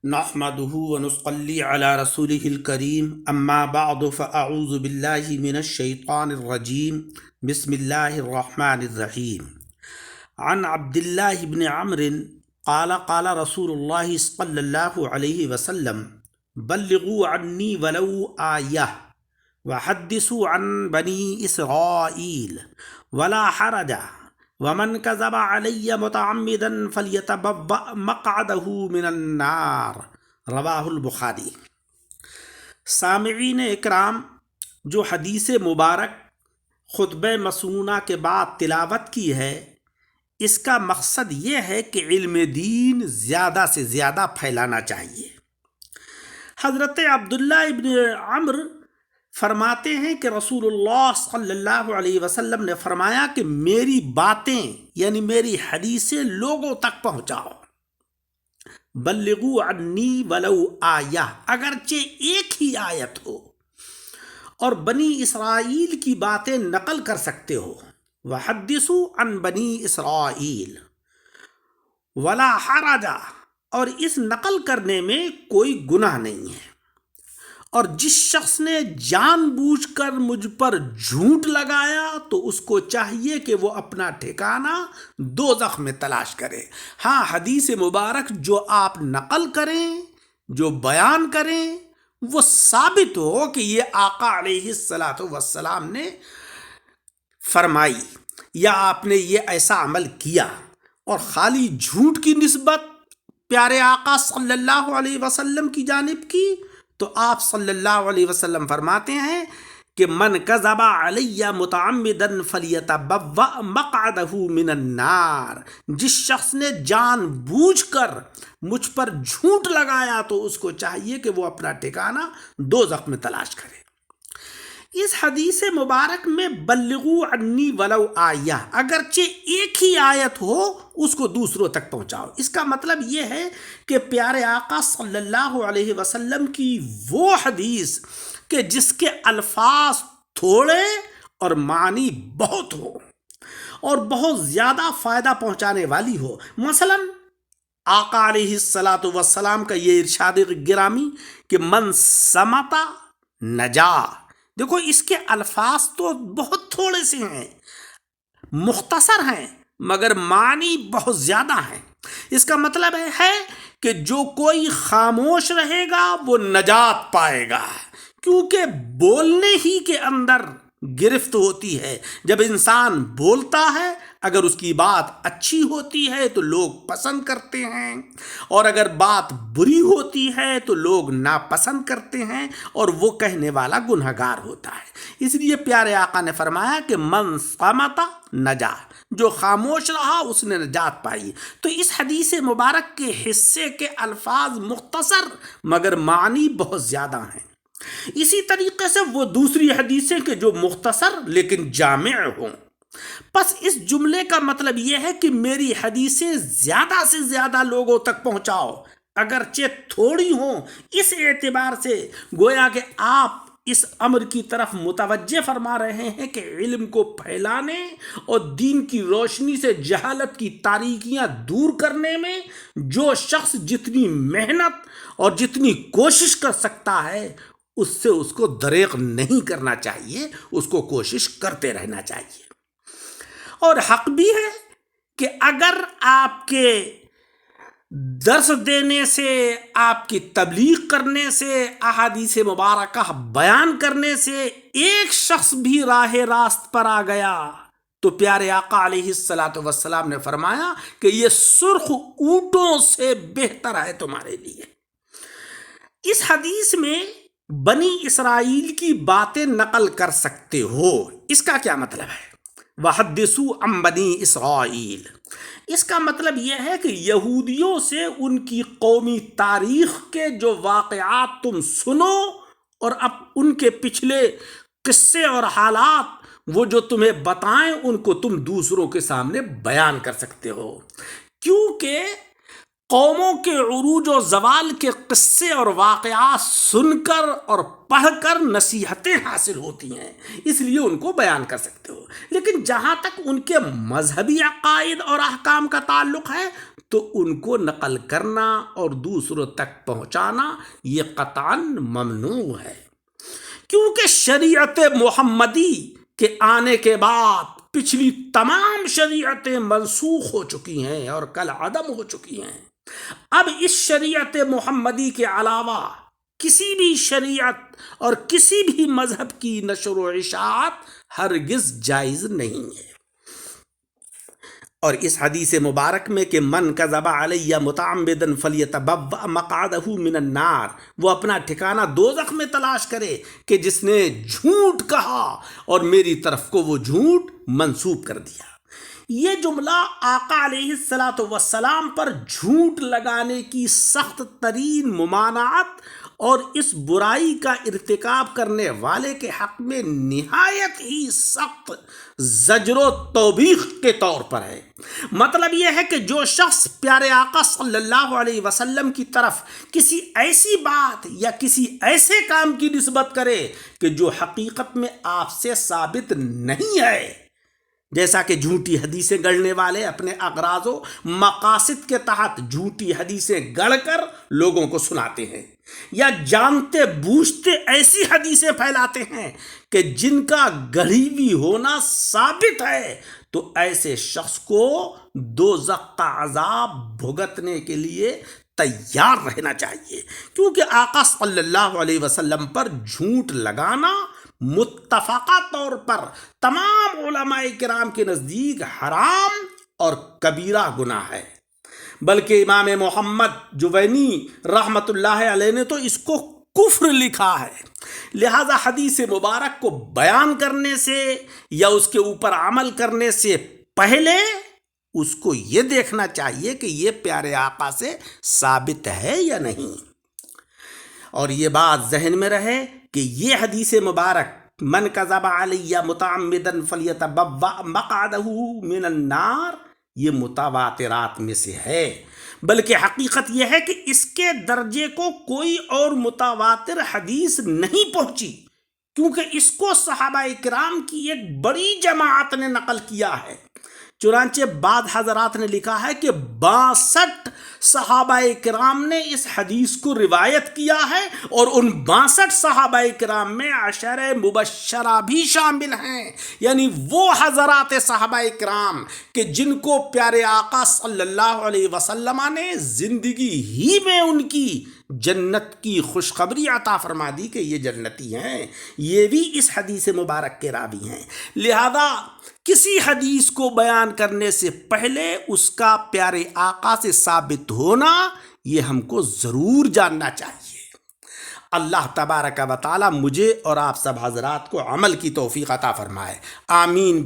نحمده ونصلي على رسوله الكريم اما بعد فاعوذ بالله من الشيطان الرجيم بسم الله الرحمن الرحيم عن عبد الله بن عمرو قال رسول الله صلى الله عليه وسلم بلغوا عني ولو آية وحدثوا عن بني إسرائيل ولا حرج ومن كذب علي متعمدا فليتبوأ مقعده من النار رواہ البخاری۔ سامعین اکرام، جو حدیث مبارک خطبہ مسنونہ کے بعد تلاوت کی ہے، اس کا مقصد یہ ہے کہ علم دین زیادہ سے زیادہ پھیلانا چاہیے۔ حضرت عبداللہ ابن عمرو فرماتے ہیں کہ رسول اللہ صلی اللہ علیہ وسلم نے فرمایا کہ میری باتیں یعنی میری حدیثیں لوگوں تک پہنچاؤ۔ بلغوا عنی ولو آیہ، اگرچہ ایک ہی آیت ہو، اور بنی اسرائیل کی باتیں نقل کر سکتے ہو۔ وحدثوا عن بنی اسرائیل ولا حرج، اور اس نقل کرنے میں کوئی گناہ نہیں ہے۔ اور جس شخص نے جان بوجھ کر مجھ پر جھوٹ لگایا تو اس کو چاہیے کہ وہ اپنا ٹھکانہ دوزخ میں تلاش کرے۔ ہاں، حدیث مبارک جو آپ نقل کریں، جو بیان کریں، وہ ثابت ہو کہ یہ آقا علیہ الصلاۃ والسلام نے فرمائی یا آپ نے یہ ایسا عمل کیا، اور خالی جھوٹ کی نسبت پیارے آقا صلی اللہ علیہ وسلم کی جانب کی، تو آپ صلی اللہ علیہ وسلم فرماتے ہیں کہ من کذب علی متعمدا فلیتبوأ مقعدہ من النار، جس شخص نے جان بوجھ کر مجھ پر جھوٹ لگایا تو اس کو چاہیے کہ وہ اپنا ٹھکانہ دوزخ میں تلاش کرے۔ اس حدیث مبارک میں بلغوا عنی ولو آیہ، اگرچہ ایک ہی آیت ہو اس کو دوسروں تک پہنچاؤ۔ اس کا مطلب یہ ہے کہ پیارے آقا صلی اللہ علیہ وسلم کی وہ حدیث کہ جس کے الفاظ تھوڑے اور معنی بہت ہو اور بہت زیادہ فائدہ پہنچانے والی ہو۔ مثلا آقا علیہ الصلاۃ والسلام کا یہ ارشاد گرامی کہ من صمت نجا، دیکھو اس کے الفاظ تو بہت تھوڑے سے ہیں، مختصر ہیں، مگر معنی بہت زیادہ ہیں۔ اس کا مطلب ہے کہ جو کوئی خاموش رہے گا وہ نجات پائے گا، کیونکہ بولنے ہی کے اندر گرفت ہوتی ہے۔ جب انسان بولتا ہے، اگر اس کی بات اچھی ہوتی ہے تو لوگ پسند کرتے ہیں، اور اگر بات بری ہوتی ہے تو لوگ ناپسند کرتے ہیں، اور وہ کہنے والا گنہگار ہوتا ہے۔ اس لیے پیارے آقا نے فرمایا کہ من صمت نجا، جو خاموش رہا اس نے نجات پائی۔ تو اس حدیث مبارک کے حصے کے الفاظ مختصر مگر معنی بہت زیادہ ہیں۔ اسی طریقے سے وہ دوسری حدیثیں کہ جو مختصر لیکن جامع ہوں۔ پس اس جملے کا مطلب یہ ہے کہ میری حدیثیں زیادہ سے زیادہ لوگوں تک پہنچاؤ، اگرچہ تھوڑی ہوں۔ اس اعتبار سے گویا کہ آپ اس امر کی طرف متوجہ فرما رہے ہیں کہ علم کو پھیلانے اور دین کی روشنی سے جہالت کی تاریکیاں دور کرنے میں جو شخص جتنی محنت اور جتنی کوشش کر سکتا ہے، اس سے اس کو دریغ نہیں کرنا چاہیے، اس کو کوشش کرتے رہنا چاہیے۔ اور حق بھی ہے کہ اگر آپ کے درس دینے سے، آپ کی تبلیغ کرنے سے، احادیث مبارکہ بیان کرنے سے ایک شخص بھی راہ راست پر آ گیا تو پیارے آقا علیہ الصلاۃ والسلام نے فرمایا کہ یہ سرخ اونٹوں سے بہتر ہے تمہارے لیے۔ اس حدیث میں بنی اسرائیل کی باتیں نقل کر سکتے ہو، اس کا کیا مطلب ہے؟ وحدثوا عن بنی اسرائیل، اس کا مطلب یہ ہے کہ یہودیوں سے ان کی قومی تاریخ کے جو واقعات تم سنو، اور اب ان کے پچھلے قصے اور حالات وہ جو تمہیں بتائیں ان کو تم دوسروں کے سامنے بیان کر سکتے ہو، کیونکہ قوموں کے عروج و زوال کے قصے اور واقعات سن کر اور پڑھ کر نصیحتیں حاصل ہوتی ہیں، اس لیے ان کو بیان کر سکتے ہو۔ لیکن جہاں تک ان کے مذہبی عقائد اور احکام کا تعلق ہے تو ان کو نقل کرنا اور دوسروں تک پہنچانا یہ قطعاً ممنوع ہے، کیونکہ شریعت محمدی کے آنے کے بعد پچھلی تمام شریعتیں منسوخ ہو چکی ہیں اور کل عدم ہو چکی ہیں۔ اب اس شریعت محمدی کے علاوہ کسی بھی شریعت اور کسی بھی مذہب کی نشر و اشاعت ہرگز جائز نہیں ہے۔ اور اس حدیث مبارک میں کہ من کذب علی متعمدا فلیتبوأ مقعدہ من النار، وہ اپنا ٹھکانہ دوزخ میں تلاش کرے، کہ جس نے جھوٹ کہا اور میری طرف کو وہ جھوٹ منسوب کر دیا۔ یہ جملہ آقا علیہ الصلاۃ والسلام پر جھوٹ لگانے کی سخت ترین ممانعت اور اس برائی کا ارتکاب کرنے والے کے حق میں نہایت ہی سخت زجر و توبیخ کے طور پر ہے۔ مطلب یہ ہے کہ جو شخص پیارے آقا صلی اللہ علیہ وسلم کی طرف کسی ایسی بات یا کسی ایسے کام کی نسبت کرے کہ جو حقیقت میں آپ سے ثابت نہیں ہے، جیسا کہ جھوٹی حدیثیں گڑھنے والے اپنے اغراض و مقاصد کے تحت جھوٹی حدیثیں گڑھ کر لوگوں کو سناتے ہیں، یا جانتے بوجھتے ایسی حدیثیں پھیلاتے ہیں کہ جن کا گڑھی ہوئی ہونا ثابت ہے، تو ایسے شخص کو دوزخ کا عذاب بھگتنے کے لیے تیار رہنا چاہیے، کیونکہ آقا صلی اللہ علیہ وسلم پر جھوٹ لگانا متفقہ طور پر تمام علماء کرام کے نزدیک حرام اور کبیرہ گناہ ہے۔ بلکہ امام محمد جوینی رحمت اللہ علیہ نے تو اس کو کفر لکھا ہے۔ لہذا حدیث مبارک کو بیان کرنے سے یا اس کے اوپر عمل کرنے سے پہلے اس کو یہ دیکھنا چاہیے کہ یہ پیارے آقا سے ثابت ہے یا نہیں۔ اور یہ بات ذہن میں رہے کہ یہ حدیث مبارک من کذب علی متعمدا فلیتبوأ مقعدہ من النار یہ متواترات میں سے ہے، بلکہ حقیقت یہ ہے کہ اس کے درجے کو کوئی اور متواتر حدیث نہیں پہنچی، کیونکہ اس کو صحابہ کرام کی ایک بڑی جماعت نے نقل کیا ہے۔ چنانچہ بعض حضرات نے لکھا ہے کہ 62 صحابہ کرام نے اس حدیث کو روایت کیا ہے، اور ان 62 صحابہ کرام میں 10 مبشرہ بھی شامل ہیں، یعنی وہ حضرات صحابہ کرام کہ جن کو پیارے آقا صلی اللہ علیہ وسلم نے زندگی ہی میں ان کی جنت کی خوشخبری عطا فرما دی کہ یہ جنتی ہیں، یہ بھی اس حدیث مبارک کے راوی ہیں۔ لہذا کسی حدیث کو بیان کرنے سے پہلے اس کا پیارے آقا سے ثابت ہونا یہ ہم کو ضرور جاننا چاہیے۔ اللہ تبارک و تعالی مجھے اور آپ سب حضرات کو عمل کی توفیق عطا فرمائے، آمین۔